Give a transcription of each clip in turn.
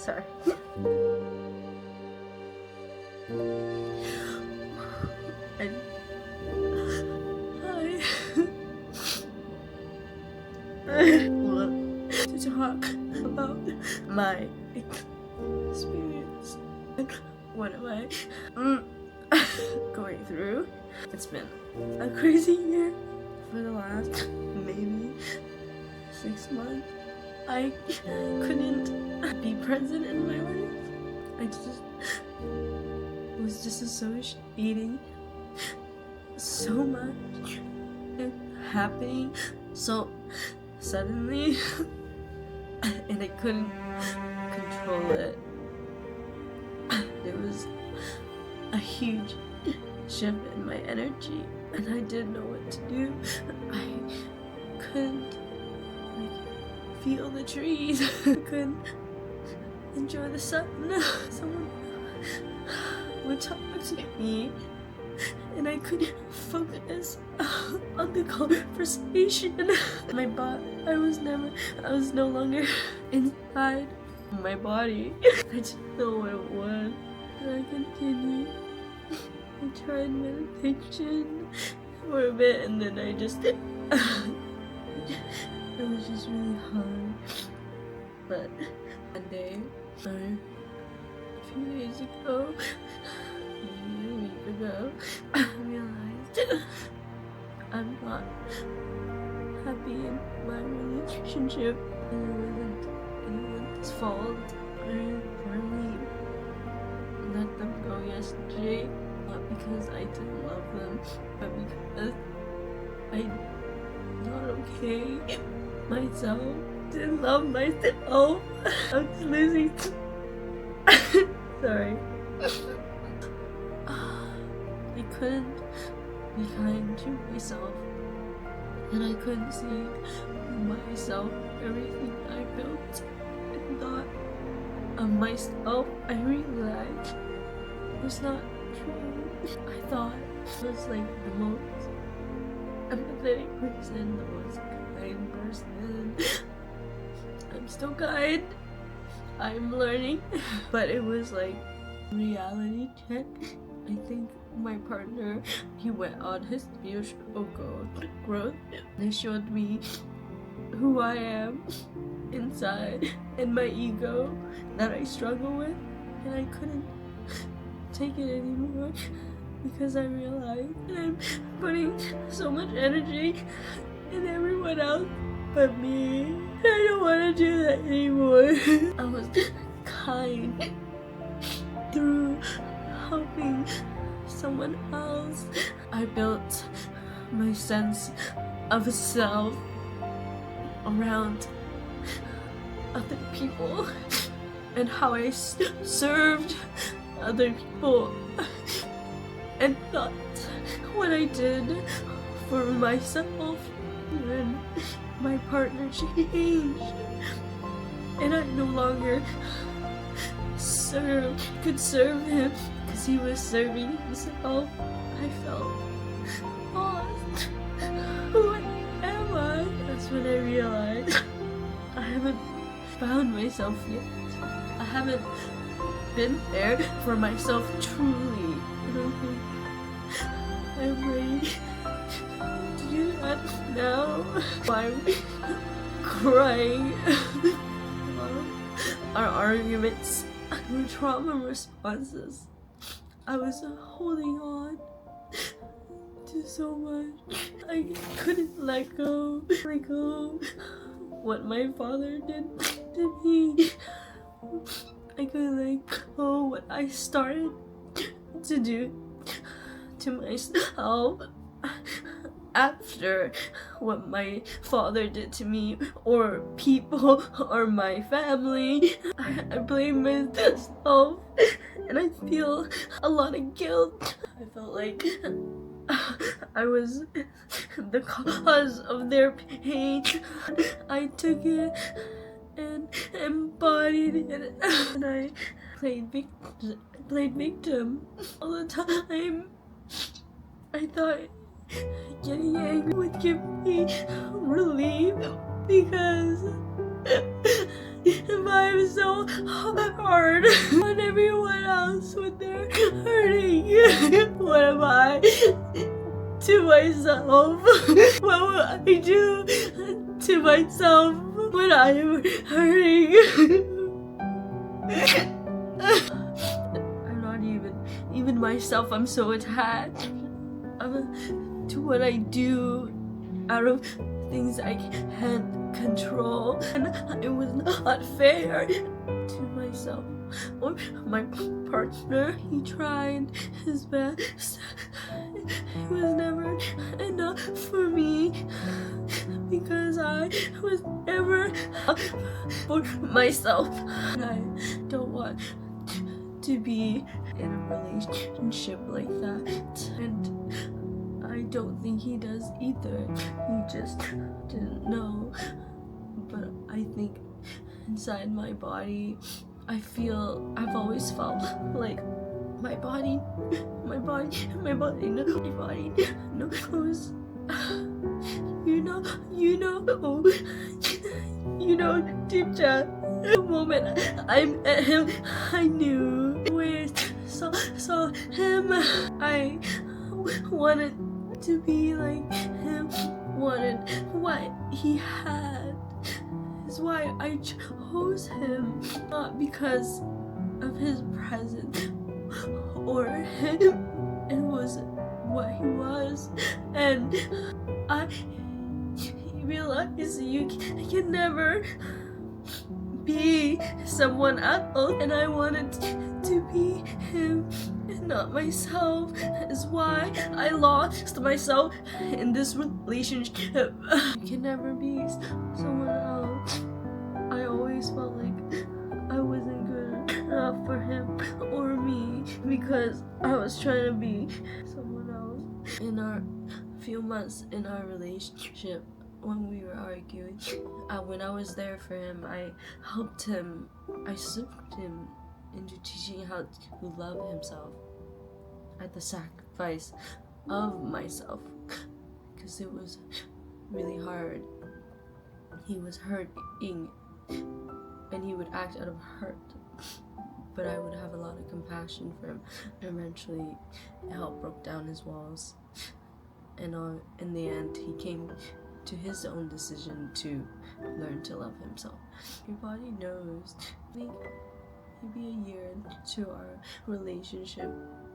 Sorry. I want to talk about my experience. What am I going through? It's been a crazy year for the last maybe 6 months. I couldn't be present in my life. I just was disassociating so much and happening so suddenly, and I couldn't control it. There was a huge shift in my energy, and I didn't know what to do. I couldn't feel the trees. I couldn't enjoy the sun. Someone would talk to me, and I couldn't focus on the conversation. I was no longer inside my body. I didn't know what it was. And I continued. I tried meditation for a bit, and then I just it was just really hard. But one day, a few days ago, maybe a week ago, I realized I'm not happy in my relationship, and it wasn't anyone's fault. I finally let them go yesterday, not because I didn't love them, but because I'm not okay myself. Didn't love myself. I was losing. Sorry. I couldn't be kind to myself, and I couldn't see myself, everything I felt and thought of myself. I realized it was not true. I thought I was like the most empathetic person, the most kind person. I'm still kind. I'm learning. But it was like reality check. I think my partner, he went on his spiritual growth. They showed me who I am inside and my ego that I struggle with, and I couldn't take it anymore because I realized that I'm putting so much energy in everyone else but me. I don't want to do that anymore. I was kind through helping someone else. I built my sense of self around other people and how I served other people, and thought what I did for myself when my partner changed and I no longer could serve him because he was serving himself. I felt lost. Who am I? That's when I realized I haven't found myself yet. I haven't been there for myself truly. I don't think I'm ready to do that now. I'm crying. Our arguments were trauma responses. I was holding on to so much. I couldn't let go what my father did to me. I couldn't let go what I started to do to myself after what my father did to me, or people, or my family. I blame myself, and I feel a lot of guilt. I felt like I was the cause of their pain. I took it and embodied it, and I played victim all the time. I thought getting angry would give me relief, because if I'm so hard on everyone else when they're hurting. What am I to myself? What will I do to myself when I'm hurting? I'm not even myself. I'm so attached to what I do out of things I can't control, and it was not fair to myself or my partner. He tried his best. It was never enough for me because I was never for myself. I don't want to be in a relationship like that, and I don't think he does either. He just didn't know. But I think inside my body, I've always felt like my body knows. Deep down, the moment I met him, I knew. When I saw him, I wanted to be like him, wanted what he had. Is why I chose him, not because of his presence or him. It was what he was, and I realized you can never be someone else, and I wanted to be him and not myself. Is why I lost myself in this relationship. You can never be someone else. I always felt like I wasn't good enough for him or me because I was trying to be someone else. In our few months in our relationship, when we were arguing, when I was there for him, I helped him. I slipped him into teaching how to love himself at the sacrifice of myself, because it was really hard. He was hurting and he would act out of hurt, but I would have a lot of compassion for him. Eventually it helped break down his walls, and in the end he came to his own decision to learn to love himself. Your body knows. I think maybe a year into our relationship,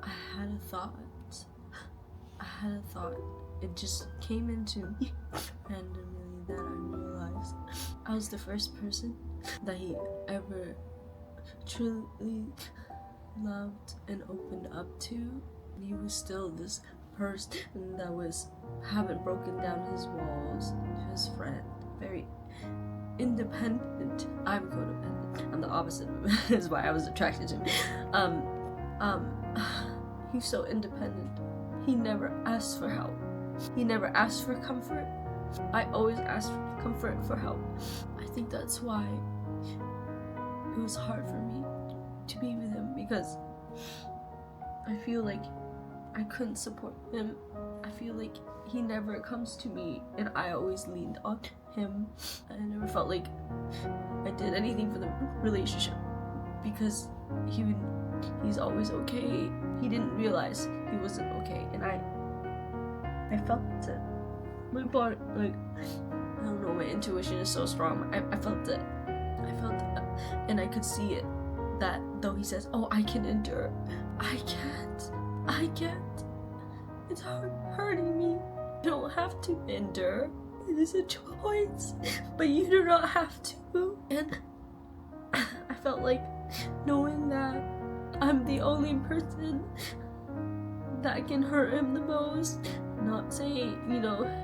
I had a thought. It just came into me randomly that I realized I was the first person that he ever truly loved and opened up to. And he was still this person that haven't broken down his walls to his friend. Very independent. I'm codependent. I'm the opposite of him. That's why I was attracted to him. He's so independent. He never asked for help. He never asked for comfort. I always asked for comfort, for help. I think that's why it was hard for me to be with him, because I feel like I couldn't support him. I feel like he never comes to me, and I always leaned on him. I never felt like I did anything for the relationship because he's always okay. He didn't realize he wasn't okay, and I felt it. My body, like, I don't know, my intuition is so strong. I felt it. And I could see it, that though he says, oh, I can endure, I can't. It's hurting me. You don't have to endure. It is a choice, but you do not have to. And I felt like knowing that I'm the only person that can hurt him the most. Not saying,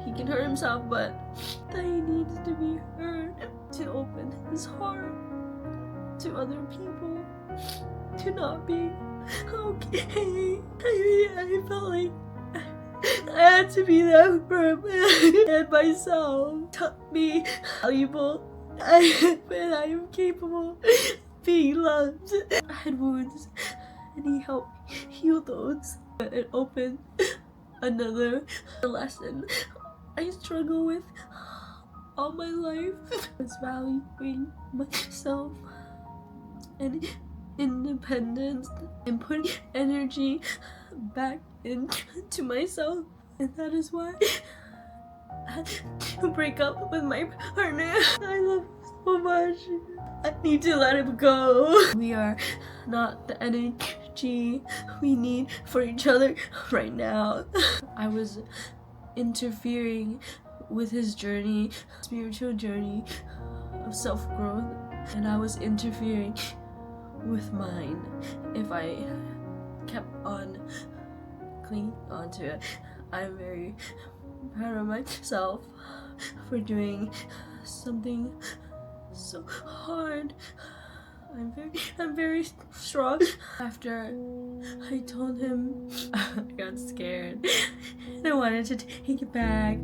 he can hurt himself, but that he needs to be heard, to open his heart to other people, to not be okay. I felt like I had to be there for him, and myself taught me valuable and I am capable of being loved. I had wounds, and he helped me heal those. It opened another lesson I struggle with all my life. It's valuing myself and independence and putting energy back into myself. And that is why I had to break up with my partner. I love him so much. I need to let him go. We are not the energy we need for each other right now. I was interfering with his journey, spiritual journey of self-growth, and I was interfering with mine if I kept on clinging onto it. I'm very proud of myself for doing something so hard. I'm very strong. After I told him, I got scared and I wanted to take it back,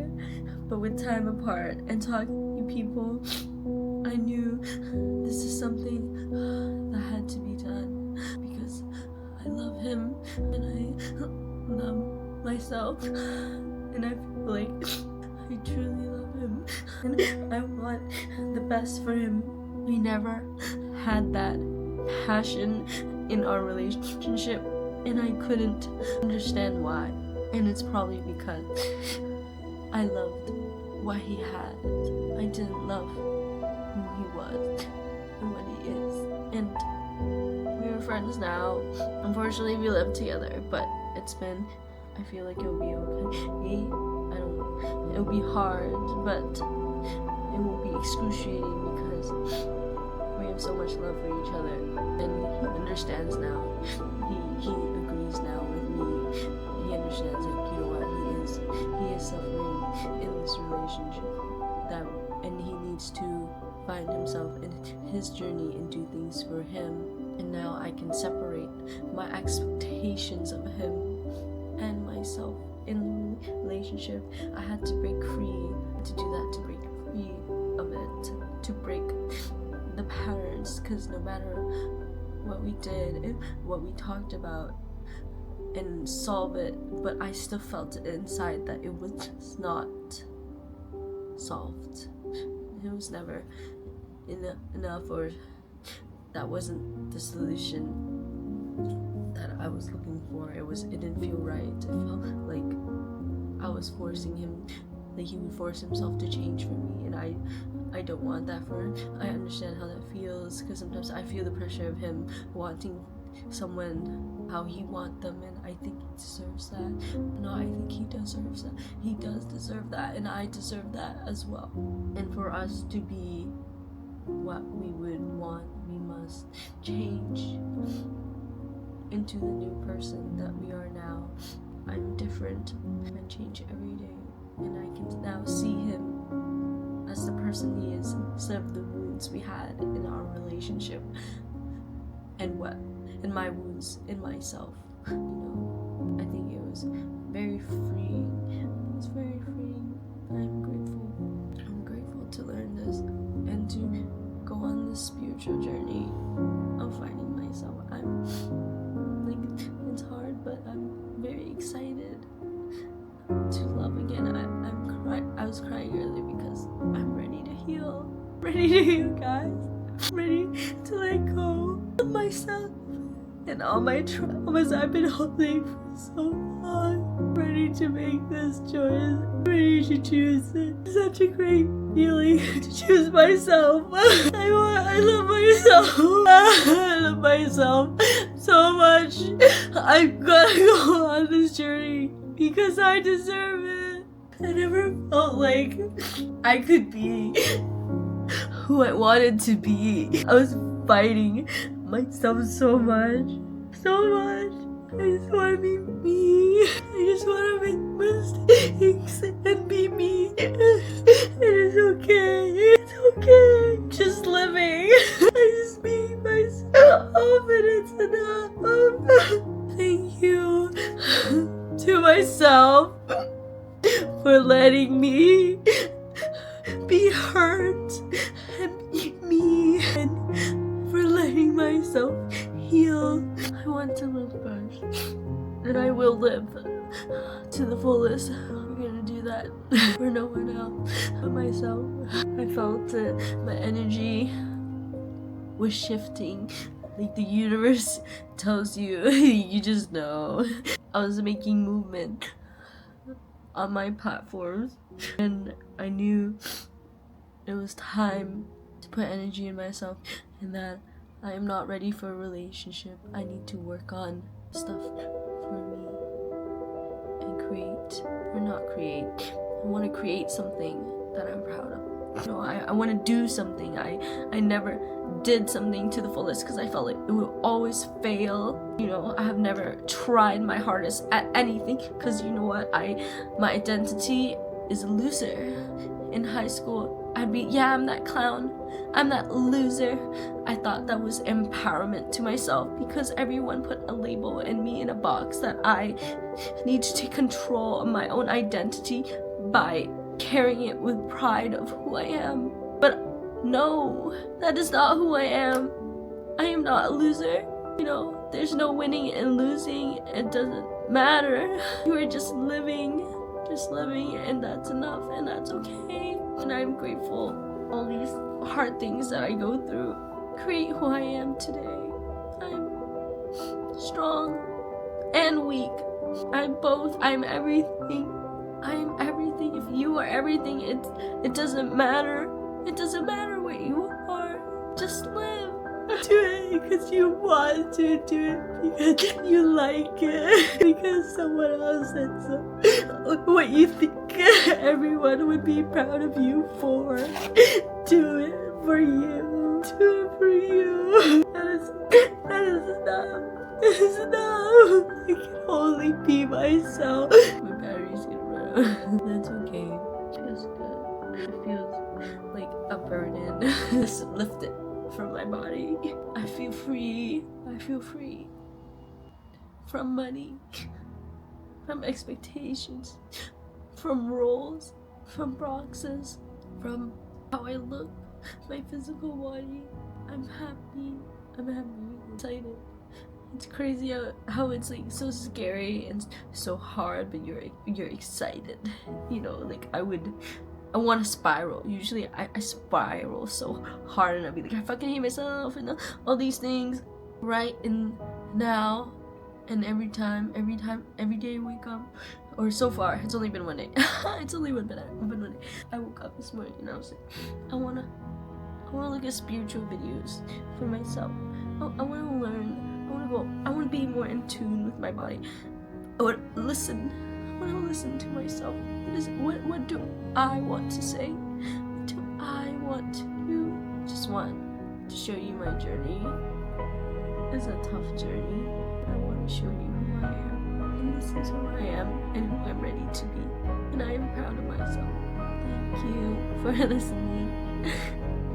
but with time apart and talking to people, I knew this is something that had to be done because I love him and I love myself, and I feel like I truly love him and I want the best for him. We never had that passion in our relationship, and I couldn't understand why. And it's probably because I loved what he had. I didn't love who he was and what he is. And we are friends now. Unfortunately, we live together, but I feel like it'll be okay. It'll be hard, but it won't be excruciating because we have so much love for each other, and he understands now. He agrees now with me. He understands, like, you know what, he is suffering in this relationship, and he needs to find himself in his journey and do things for him. And now I can separate my expectations of him and myself in the relationship. I had to break free to do that, to break free of it, to break the patterns, because no matter what we did and what we talked about and solve it, but I still felt inside that it was just not solved. It was never enough, or that wasn't the solution that I was looking for. It didn't feel right. It felt like I was forcing him, like he would force himself to change for me, and I don't want that for him. I understand how that feels, because sometimes I feel the pressure of him wanting someone how he wants them, and I think he deserves that. No, I think he deserves that. He does deserve that, and I deserve that as well. And for us to be what we would want, we must change into the new person that we are now. I'm different. I change every day, and I can now see him as the person he is instead of the wounds we had in our relationship, and my wounds in myself. You know, I think it was very freeing. It was very freeing. I'm grateful. I'm grateful to learn this and to go on this spiritual journey of finding myself. It's hard, but I'm very excited to love again. I was crying earlier because I'm ready to heal. Ready to heal, guys. I'm ready to let go of myself and all my traumas I've been holding for so long. Ready to make this choice. Ready to choose it. It's such a great feeling to choose myself. I love myself. I love myself so much. I'm gonna go on this journey because I deserve it. I never felt like I could be who I wanted to be. I was fighting myself so much. I just want to be me. I just want to make mistakes and be me. It is okay. It's okay. Just living. I just be myself, and it's enough. Thank you to myself for letting me be hurt and be me, and for letting myself heal. I want to live first, and I will live to the fullest. I'm gonna do that for no one else but myself. I felt that my energy was shifting Like the universe tells you, you just know. I was making movement on my platforms and I knew it was time to put energy in myself and that I am not ready for a relationship. I need to work on stuff for me and create, or not create. I want to create something that I'm proud of. You know, I want to do something. I never did something to the fullest because I felt like it would always fail. You know, I have never tried my hardest at anything because you know what, my identity is a loser. In high school, I'd be, yeah, I'm that clown, I'm that loser. I thought that was empowerment to myself because everyone put a label and me in a box that I need to take control of my own identity by carrying it with pride of who I am. But no, that is not who I am. I am not a loser. You know, there's no winning and losing. It doesn't matter. You are just living, and that's enough, and that's okay. And I'm grateful. All these hard things that I go through create who I am today. I'm strong and weak. I'm both. I'm everything. I am everything. If you are everything, it doesn't matter. It doesn't matter what you are. Just live. Do it because you want to. Do it because you like it. Because someone else said so. What you think everyone would be proud of you for. Do it for you. Do it for you. That is enough. That is enough. I can only be myself. My battery's gonna run out. That's okay. It feels good. It feels like a burden. Just lift it from my body. I feel free. I feel free from money, from expectations, from roles, from boxes, from how I look, my physical body. I'm happy. I'm excited. It's crazy how it's like so scary and so hard, but you're excited. You know, like I want to spiral. Usually I spiral so hard and I'll be like, I fucking hate myself and all these things. Right in now and every day I wake up, or so far, it's only been one day. It's only been one day. I woke up this morning and I was like, I wanna look at spiritual videos for myself. I wanna learn. I wanna be more in tune with my body. I wanna listen to myself. What do I want to say? What do I want to do? Just want to show you my journey. It's a tough journey. I want to show you who I am. And this is who I am and who I'm ready to be. And I am proud of myself. Thank you for listening.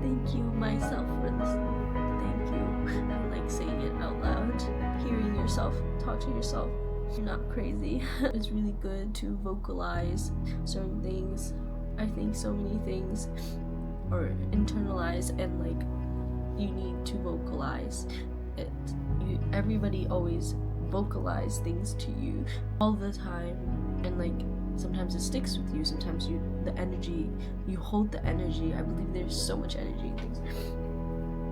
Thank you, myself, for listening. Thank you. I like saying it out loud. Hearing yourself, talk to yourself. You're not crazy. It's really good to vocalize certain things. I think so many things are internalized and like you need to vocalize it. Everybody always vocalize things to you all the time, and like sometimes it sticks with you, sometimes you hold the energy. I believe there's so much energy in things,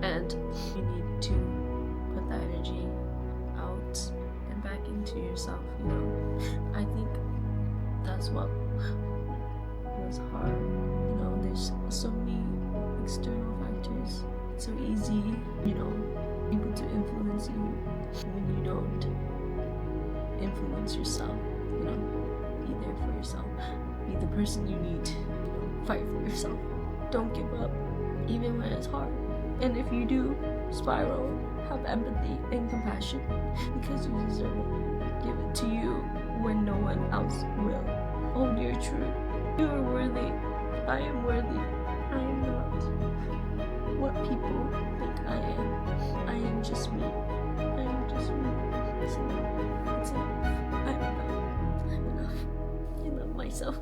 and you need to put that energy out and back into yourself, you know. I think that's what was hard, you know. There's so many external factors. It's so easy, you know, people to influence you when you don't influence yourself, you know. Be there for yourself, be the person you need to, you know, fight for yourself. Don't give up even when it's hard, and if you do spiral, have empathy and compassion because you deserve it. Give it to you when no one else will. Hold your truth. You are worthy. I am worthy. I am not what people think I am. I am just me. I am just me. It's enough. It's enough. I'm enough. I love myself.